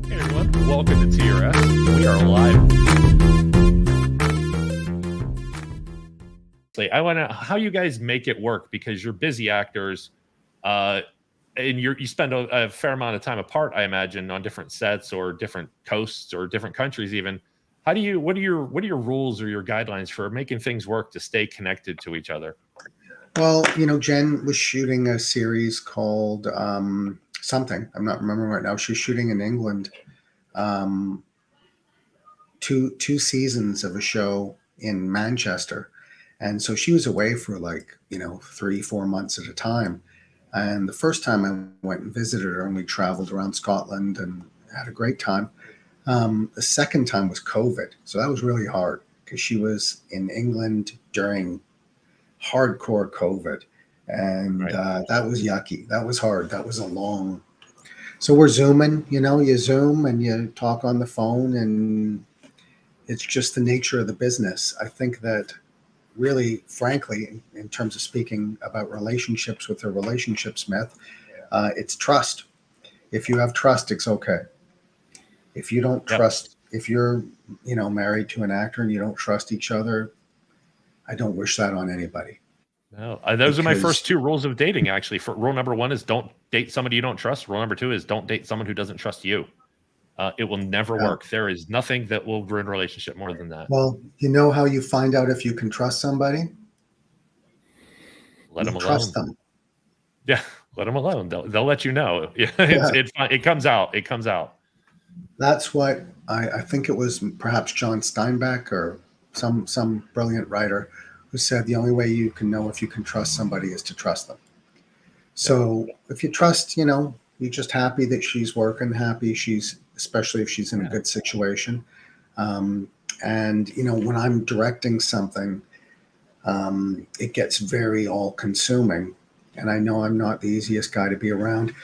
Hey everyone, welcome to TRS. We are live. I want to how you guys make it work because you're busy actors, and you spend a fair amount of time apart, I imagine, on different sets or different coasts or different countries even. What are your rules or your guidelines for making things work to stay connected to each other? Well, Jen was shooting a series called something. I'm not remembering right now. She's shooting in England, um, two seasons of a show in Manchester, and so she was away for 3-4 months at a time. And the first time I went and visited her, and we traveled around Scotland and had a great time. The second time was COVID, so that was really hard because she was in England during hardcore COVID, and Right. that was yucky. That was hard. That was a long. So we're zooming. You zoom and you talk on the phone, and it's just the nature of the business. I think that really, frankly, in terms of speaking about relationships with a relationship Smith, it's trust. If you have trust, it's okay. If you don't Yep. trust, if you're married to an actor and you don't trust each other, I don't wish that on anybody. No, those are my Because first two rules of dating. Actually, for rule number one is don't date somebody you don't trust. Rule number two is don't date someone who doesn't trust you. It will never yeah. work. There is nothing that will ruin a relationship more than that. Well, you know how you find out if you can trust somebody? Let You them trust alone. them. Yeah, let them alone. They'll let you know. Yeah, Yeah. it comes out. It comes out. That's what I think it was perhaps John Steinbeck or some brilliant writer who said the only way you can know if you can trust somebody is to trust them. Yep. So if you trust, you're just happy that she's working, happy especially if she's in a good situation. Um, and when I'm directing something, it gets very all consuming. And I know I'm not the easiest guy to be around.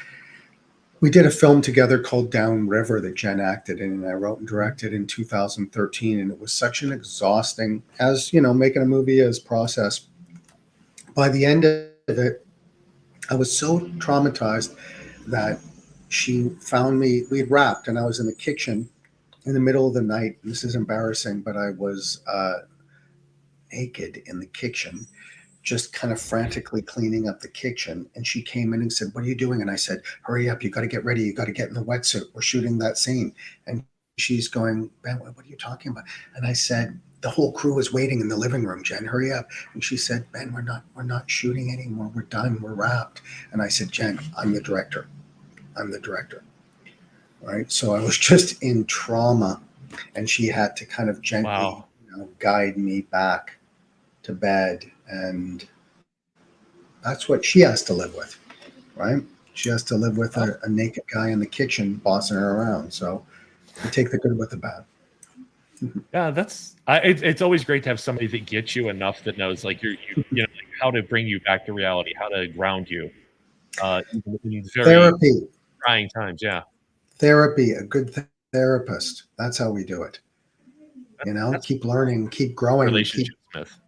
We did a film together called Downriver that Jen acted in, and I wrote and directed in 2013. And it was such an exhausting, as making a movie is process. By the end of it, I was so traumatized that she found me. We had wrapped, and I was in the kitchen in the middle of the night. This is embarrassing, but I was naked in the kitchen, just kind of frantically cleaning up the kitchen. And she came in and said, "What are you doing?" And I said, "Hurry up. You got to get ready. You got to get in the wetsuit. We're shooting that scene." And she's going, "Ben, what are you talking about?" And I said, "The whole crew is waiting in the living room, Jen. Hurry up." And she said, "Ben, we're not shooting anymore. We're done. We're wrapped." And I said, "Jen, I'm the director. I'm the director." Right. So I was just in trauma, and she had to kind of gently, Wow. guide me back to bed. And that's what she has to live with, right? She has to live with Well, a naked guy in the kitchen bossing her around. So you take the good with the bad. yeah, it's always great to have somebody that gets you enough that knows like like how to bring you back to reality, how to ground you, even in these very Therapy, trying times. Yeah, therapy, a good therapist. That's how we do it. that's Keep learning, keep growing, relationship, Smith.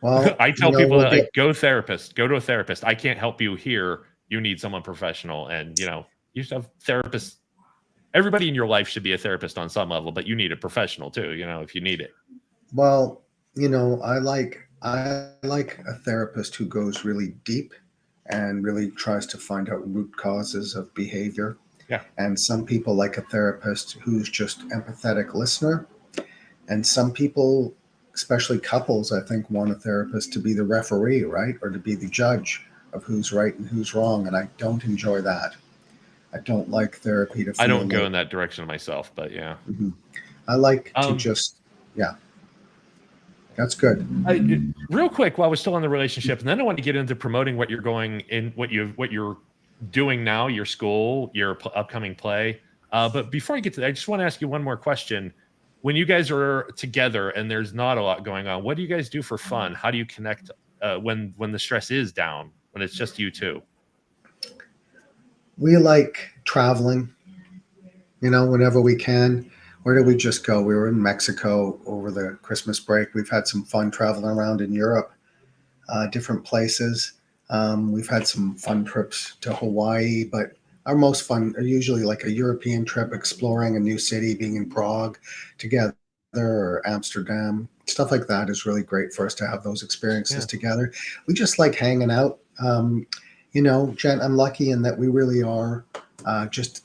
well, I tell people we'll that get, like go to a therapist. I can't help you here. You need someone professional, and you should have therapists. Everybody in your life should be a therapist on some level, but you need a professional too. If you need it. well, I like a therapist who goes really deep and really tries to find out root causes of behavior. Yeah. And some people like a therapist who's just empathetic listener. And some people, especially couples, I think, want a therapist to be the referee, right? Or to be the judge of who's right and who's wrong. And I don't enjoy that. I don't like therapy to I feel don't go like, in that direction myself, but yeah. mhm. I like to Um, just, yeah, that's good. Real quick, while we're still in the relationship, and then I want to get into promoting what you're going in, what you're doing now, your school, your upcoming play. But before I get to that, I just want to ask you one more question. When you guys are together and there's not a lot going on, what do you guys do for fun? How do you connect when the stress is down, when it's just you two? We like traveling, whenever we can. Where did we just go? We were in Mexico over the Christmas break. We've had some fun traveling around in Europe, different places. We've had some fun trips to Hawaii, but our most fun are usually like a European trip, exploring a new city, being in Prague together or Amsterdam. Stuff like that is really great for us to have those experiences together. We just like hanging out. You know, Jen, I'm lucky in that we really are just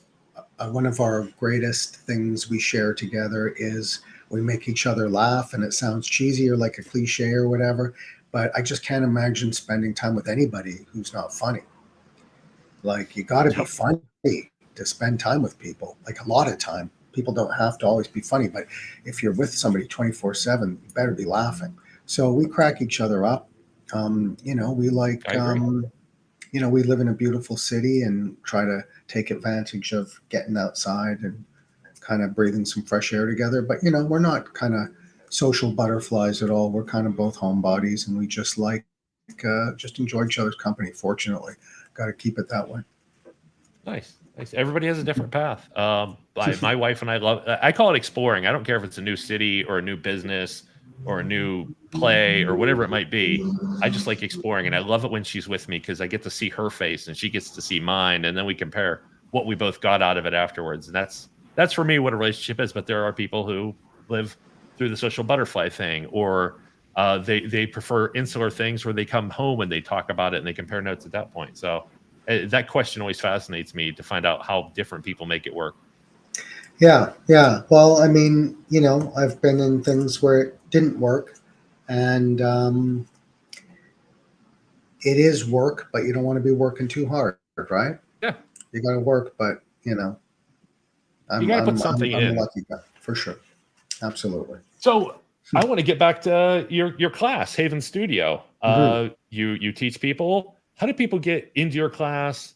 one of our greatest things we share together is we make each other laugh. And it sounds cheesy or like a cliche or whatever, but I just can't imagine spending time with anybody who's not funny. Like, you got to be funny to spend time with people, like a lot of time. People don't have to always be funny, but if you're with somebody 24/7, you better be laughing. So we crack each other up. You know, we like, I agree. you know, we live in a beautiful city and try to take advantage of getting outside and kind of breathing some fresh air together. But, you know, we're not kind of social butterflies at all. We're kind of both homebodies, and we just enjoy each other's company. Fortunately, got to keep it that way. Nice. Nice. Everybody has a different path. My wife and I I call it exploring. I don't care if it's a new city or a new business or a new play or whatever it might be. I just like exploring, and I love it when she's with me because I get to see her face and she gets to see mine, and then we compare what we both got out of it afterwards. And that's for me what a relationship is. But there are people who live through the social butterfly thing, or they prefer insular things where they come home and they talk about it and they compare notes at that point. So that question always fascinates me to find out how different people make it work. Yeah, yeah. Well, I mean, you know, I've been in things where it didn't work, and it is work, but you don't want to be working too hard, right? Yeah, You got to work, but you know, you I'm got to put I'm something I'm, I'm a in. lucky guy for sure. Absolutely. So I want to get back to your class, Haven Studio. Mhm. You teach people. How do people get into your class?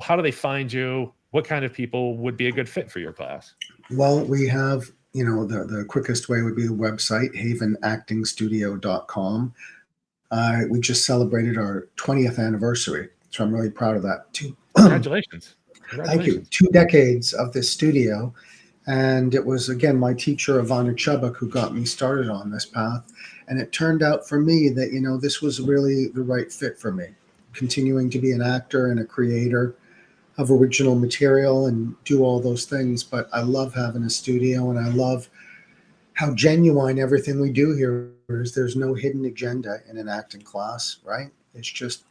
How do they find you? What kind of people would be a good fit for your class? Well, we have, you know, the quickest way would be the website, havenactingstudio.com. We just celebrated our 20th anniversary, so I'm really proud of that too. Congratulations. Thank you. Congratulations. 2 decades of this studio. And it was, again, my teacher, Ivana Chubbuck, who got me started on this path. And it turned out for me that, you know, this was really the right fit for me. Continuing to be an actor and a creator of original material and do all those things. But I love having a studio, and I love how genuine everything we do here is. There's no hidden agenda in an acting class, right? It's just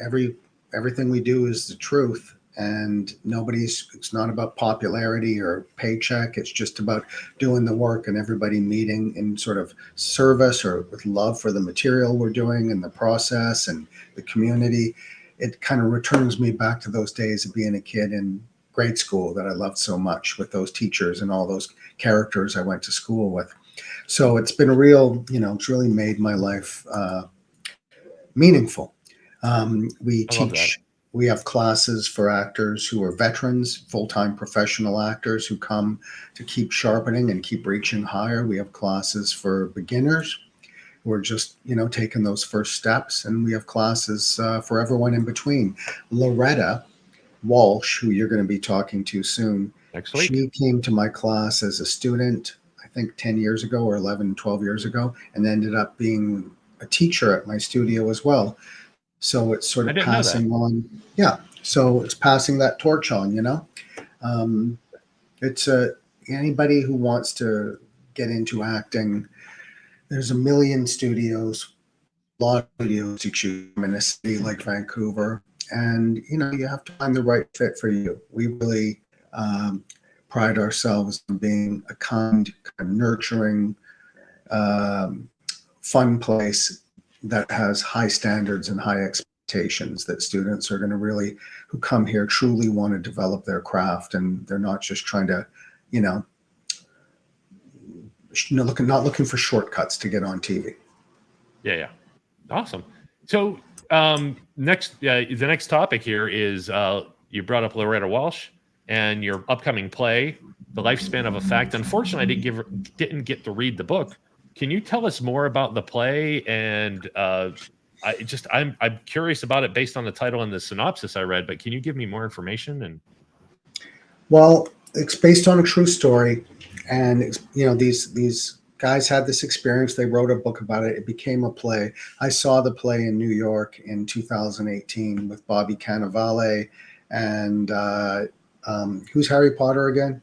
every everything we do is the truth, and it's not about popularity or paycheck. It's just about doing the work and everybody meeting in sort of service or with love for the material we're doing and the process and the community. It kind of returns me back to those days of being a kid in grade school that I loved so much, with those teachers and all those characters I went to school with. So it's been a real, you know, it's really made my life meaningful. We I love that. teach, we have classes for actors who are veterans, full time professional actors who come to keep sharpening and keep reaching higher. We have classes for beginners who are just, you know, taking those first steps. And we have classes for everyone in between. Loretta Walsh, who you're going to be talking to soon, Next week. she came to my class as a student, I think 10 years ago or 11, 12 years ago, and ended up being a teacher at my studio as well. So it's sort I of didn't know that. passing on. Yeah. So it's passing that torch on, you know. Um, it's anybody who wants to get into acting, there's a million studios, a lot of studios to choose from in a city like Vancouver. And, you know, you have to find the right fit for you. We really pride ourselves on being a kind of nurturing, um, fun place that has high standards and high expectations, that students are going to really, who come here, truly want to develop their craft, and they're not just trying to, you know, not looking for shortcuts to get on TV. Yeah, yeah. Awesome. So the next topic here is you brought up Loretta Walsh and your upcoming play, The Lifespan of a Fact. Unfortunately, didn't get to read the book. Can you tell us more about the play? And I'm curious about it based on the title and the synopsis I read. But can you give me more information? And Well, it's based on a true story, and you know, these guys had this experience. They wrote a book about it. It became a play. I saw the play in New York in 2018 with Bobby Cannavale And who's Harry Potter again?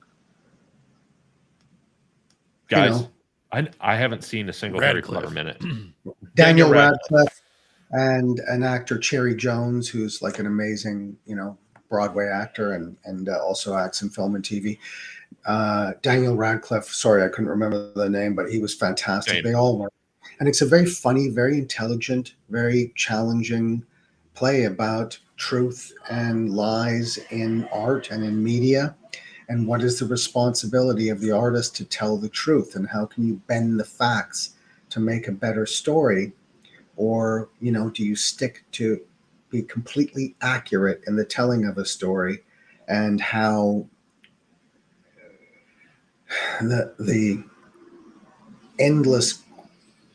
Guys, I haven't seen a single Harry Potter minute. Daniel Radcliffe and an actor, Cherry Jones, who's like an amazing, Broadway actor and also acts in film and TV. Daniel Radcliffe, sorry, I couldn't remember the name, but he was fantastic. They all were. And it's a very funny, very intelligent, very challenging play about truth and lies in art and in media. And what is the responsibility of the artist to tell the truth? And how can you bend the facts to make a better story? Or, do you stick to be completely accurate in the telling of a story? And how the endless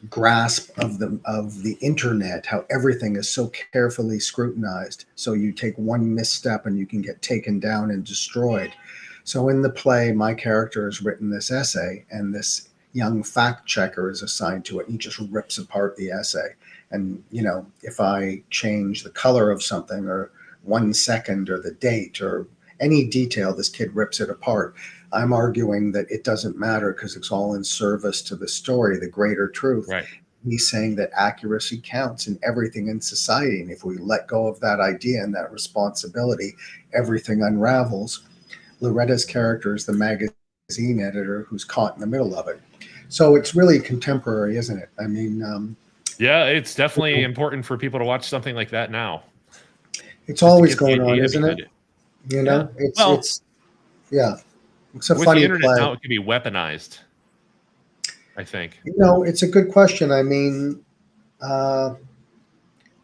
grasp of the internet, how everything is so carefully scrutinized, so you take one misstep and you can get taken down and destroyed. So in the play, my character has written this essay, and this young fact checker is assigned to it, and he just rips apart the essay. And if I change the color of something or 1 second or the date or any detail, this kid rips it apart. I'm arguing that it doesn't matter because it's all in service to the story, the greater truth. Right. He's saying that accuracy counts in everything in society. And if we let go of that idea and that responsibility, everything unravels. Loretta's character is the magazine editor who's caught in the middle of it. So it's really contemporary, isn't it? I mean, yeah, it's definitely important for people to watch something like that now. It's always going on, isn't it? It's a with funny the internet play. now, it can be weaponized, I think. It's a good question. I mean,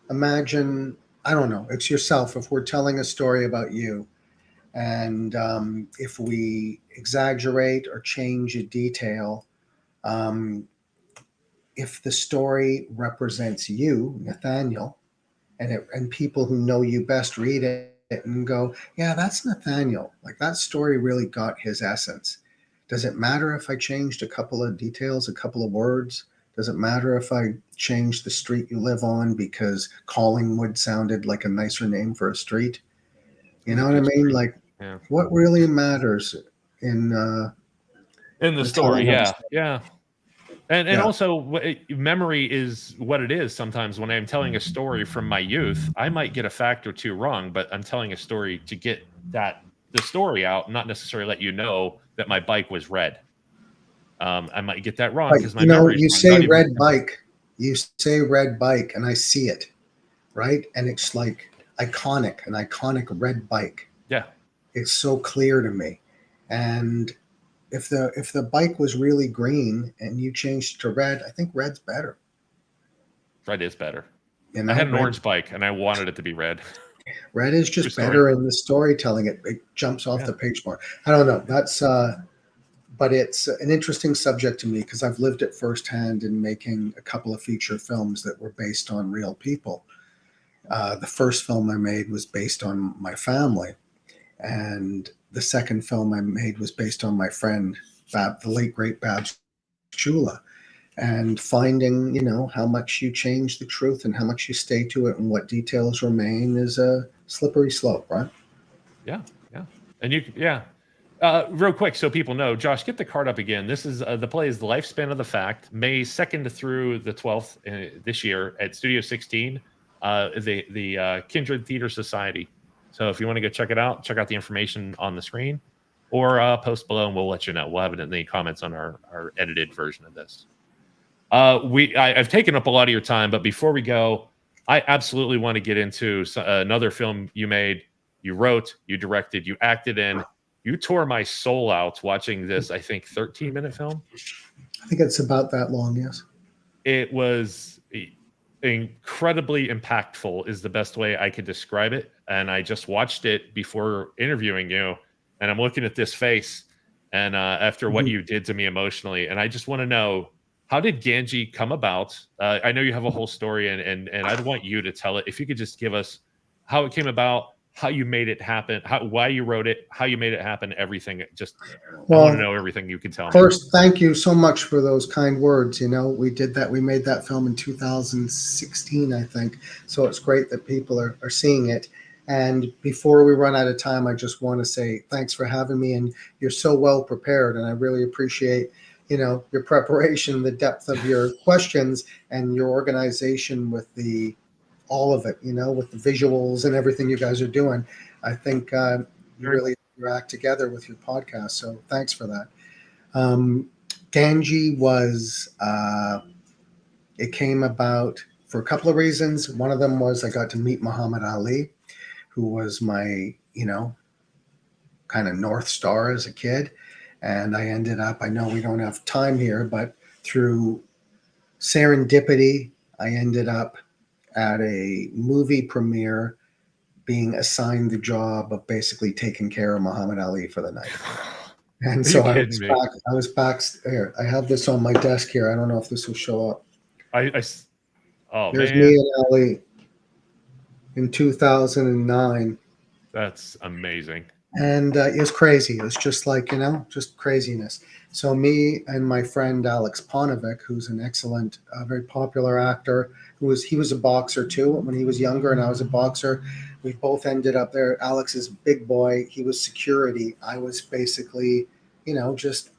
imagine, I don't know, it's yourself. If we're telling a story about you, and if we exaggerate or change a detail, if the story represents you, Nathaniel, and people who know you best read it and go, yeah, that's Nathaniel. Like, that story really got his essence. Does it matter if I changed a couple of details, a couple of words? Does it matter if I changed the street you live on because Collingwood sounded like a nicer name for a street? You know what I mean? Like, what really matters in the story? Yeah. And also, memory is what it is. Sometimes when I'm telling a story from my youth, I might get a fact or two wrong, but I'm telling a story to get the story out, not necessarily let you know that my bike was red. I might get that wrong because my memory. You say red bike, and I see it, right? And it's like an iconic red bike. Yeah, it's so clear to me, and if the bike was really green and you changed to red, I think red's better. Red is better. I had an orange bike and I wanted it to be red. Red is just better in the storytelling. It jumps off the page more. I don't know. That's but it's an interesting subject to me because I've lived it firsthand in making a couple of feature films that were based on real people. The first film I made was based on my family, and the second film I made was based on my friend, the late great Babs Chula, and finding, how much you change the truth and how much you stay to it and what details remain is a slippery slope, right? Yeah. And real quick, so people know, Josh, get the card up again. This is the play is The Lifespan of the Fact, May 2nd through the 12th this year at Studio 16, the Kindred Theater Society. So if you want to go check it out, check out the information on the screen or post below and we'll let you know. We'll have it in the comments on our edited version of this. I've taken up a lot of your time, but before we go, I absolutely want to get into another film you made, you wrote, you directed, you acted in. You tore my soul out watching this, I think, 13-minute film. I think it's about that long, yes. It was incredibly impactful is the best way I could describe it. And I just watched it before interviewing you, and I'm looking at this face and after what you did to me emotionally. And I just want to know, how did Ganjy come about? I know you have a whole story, and I'd want you to tell it. If you could just give us how it came about, how you made it happen, why you wrote it, how you made it happen, everything. I want to know everything you can tell me. First, thank you so much for those kind words. We did that. We made that film in 2016, I think. So it's great that people are seeing it. And before we run out of time, I just want to say thanks for having me. And you're so well prepared. And I really appreciate, your preparation, the depth of your questions, and your organization with all of it, with the visuals and everything you guys are doing. I think you Very really your act together with your podcast. So thanks for that. Um, Ganjy was, it came about for a couple of reasons. One of them was I got to meet Muhammad Ali, who was my, kind of North Star as a kid. And I ended up, I know we don't have time here, but through serendipity, I ended up at a movie premiere being assigned the job of basically taking care of Muhammad Ali for the night. And Are you so kidding me? I was back here. I have this on my desk here. I don't know if this will show up. Oh There's man, me and Ali in 2009. that's amazing. And it was crazy. It was just like, just craziness. So me and my friend Alex Ponovic, who's an excellent, very popular actor, he was a boxer too when he was younger, and I was a boxer. We both ended up there. Alex is a big boy. He was security. I was basically, just,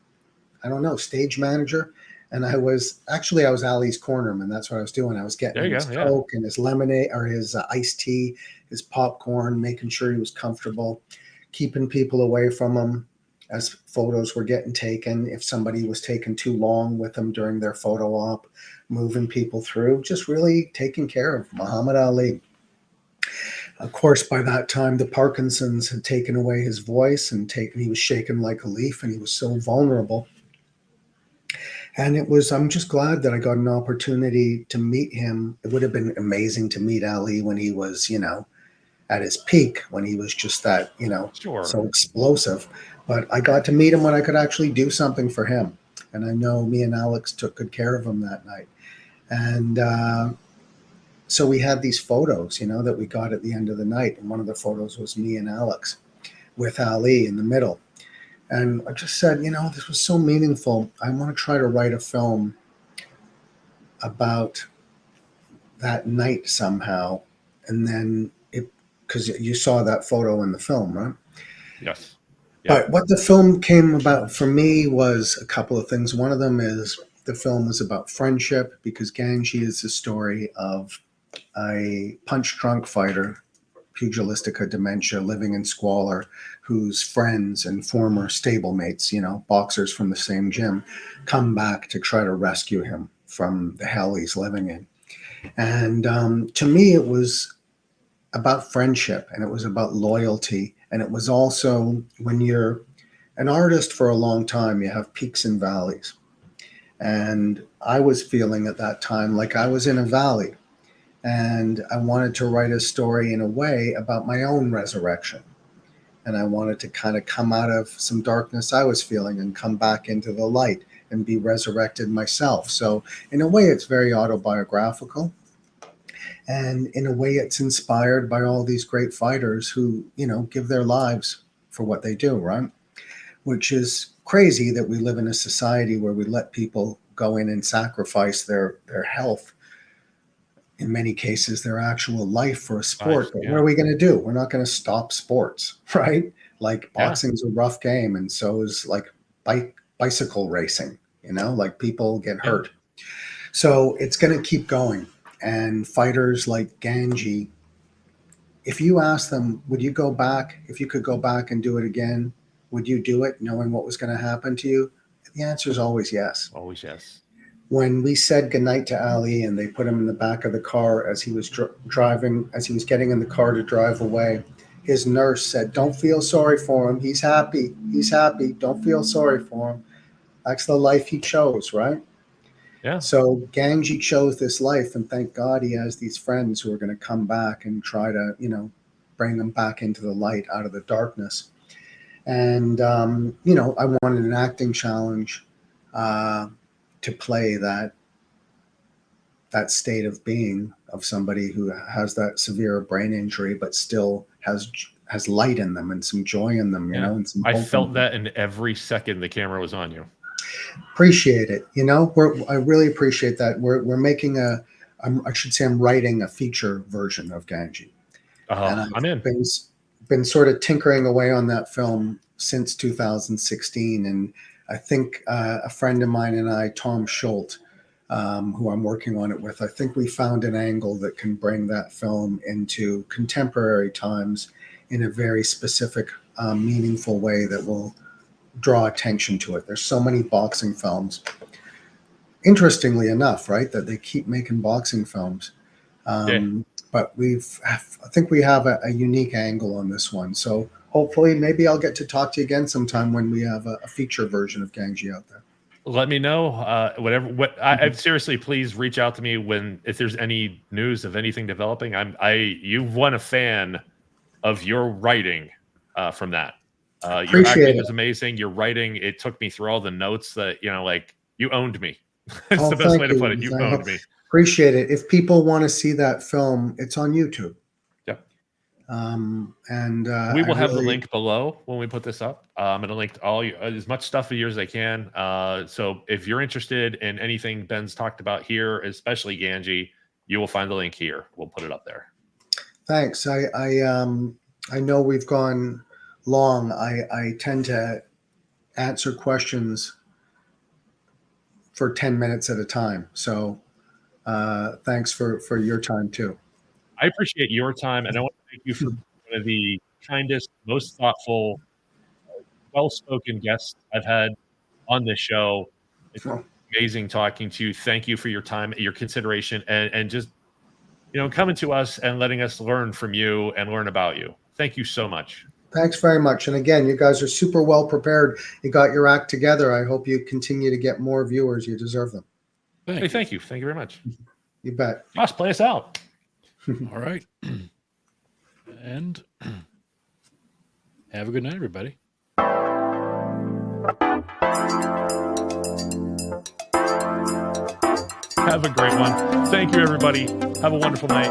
I don't know, stage manager. And I was Ali's cornerman. That's what I was doing. I was getting There him you his go. Yeah. Coke and his lemonade or his iced tea, his popcorn, making sure he was comfortable, keeping people away from him as photos were getting taken. If somebody was taking too long with them during their photo op, moving people through, just really taking care of Muhammad Ali. Of course, by that time, the Parkinson's had taken away his voice he was shaking like a leaf, and he was so vulnerable. And I'm just glad that I got an opportunity to meet him. It would have been amazing to meet Ali when he was, at his peak, when he was just that, Sure. so explosive. But I got to meet him when I could actually do something for him. And I know me and Alex took good care of him that night. And so we had these photos, that we got at the end of the night. And one of the photos was me and Alex with Ali in the middle. And I just said, this was so meaningful. I want to try to write a film about that night somehow. And then because you saw that photo in the film, right? Yes. But Yep. what the film came about for me was a couple of things. One of them is the film was about friendship, because Ganjy is the story of a punch drunk fighter, pugilistica dementia, living in squalor, whose friends and former stablemates, boxers from the same gym, come back to try to rescue him from the hell he's living in. And to me, it was about friendship, and it was about loyalty. And it was also, when you're an artist for a long time, you have peaks and valleys. And I was feeling at that time like I was in a valley, and I wanted to write a story in a way about my own resurrection. And I wanted to kind of come out of some darkness I was feeling and come back into the light and be resurrected myself. So in a way, it's very autobiographical. And in a way, it's inspired by all these great fighters who, give their lives for what they do, right? Which is crazy that we live in a society where we let people go in and sacrifice their health, in many cases, their actual life for a sport. But what Yeah. are we going to do? We're not going to stop sports, right? Like Yeah. boxing's a rough game, and so is like bicycle racing, like people get Yeah. hurt. So it's going to keep going. And fighters like Ganjy, if you ask them, would you go back, if you could go back and do it again, would you do it knowing what was going to happen to you? The answer is always yes. Always yes. When we said goodnight to Ali and they put him in the back of the car as he was driving, as he was getting in the car to drive away, his nurse said, "Don't feel sorry for him. He's happy. He's happy. Don't feel sorry for him." That's the life he chose, right? Yeah. So Ganjy chose this life, and thank God he has these friends who are going to come back and try to, bring them back into the light out of the darkness. And I wanted an acting challenge uh, to play that state of being of somebody who has that severe brain injury, but still has light in them and some joy in them, Yeah. and some I hope in felt them. that in every second the camera was on you. Appreciate it. I really appreciate that. We're making I should say I'm writing a feature version of Ganjy. and I'm in. I've been sort of tinkering away on that film since 2016. And I think a friend of mine and I, Tom Schultz, who I'm working on it with, I think we found an angle that can bring that film into contemporary times in a very specific, meaningful way that will draw attention to it. There's so many boxing films, interestingly enough, right, that they keep making boxing films. But I think we have a unique angle on this one. So hopefully, maybe I'll get to talk to you again sometime when we have a feature version of Ganjy out there. Let me know. I seriously, please reach out to me if there's any news of anything developing. You've won a fan of your writing from that. Your Appreciate acting it. was amazing. Your writing, it took me through all the notes that, like, you owned me. It's Oh, the best thank way to you. put it. You owned me. Appreciate it. If people want to see that film, it's on YouTube. Yep. And we will have the link below when we put this up. I'm going to link to as much stuff of yours as I can. So if you're interested in anything Ben's talked about here, especially Ganjy, you will find the link here. We'll put it up there. Thanks. I know we've gone long. I tend to answer questions for 10 minutes at a time. So thanks for your time too. I appreciate your time, and I want to thank you for one of the kindest, most thoughtful, well-spoken guests I've had on this show. It's amazing talking to you. Thank you for your time, your consideration, and just coming to us and letting us learn from you and learn about you. Thank you so much. Thanks very much. And again, you guys are super well prepared. You got your act together. I hope you continue to get more viewers. You deserve them. Thank you. Thank you very much. You bet. Josh, play us out. All right. And have a good night, everybody. Have a great one. Thank you, everybody. Have a wonderful night.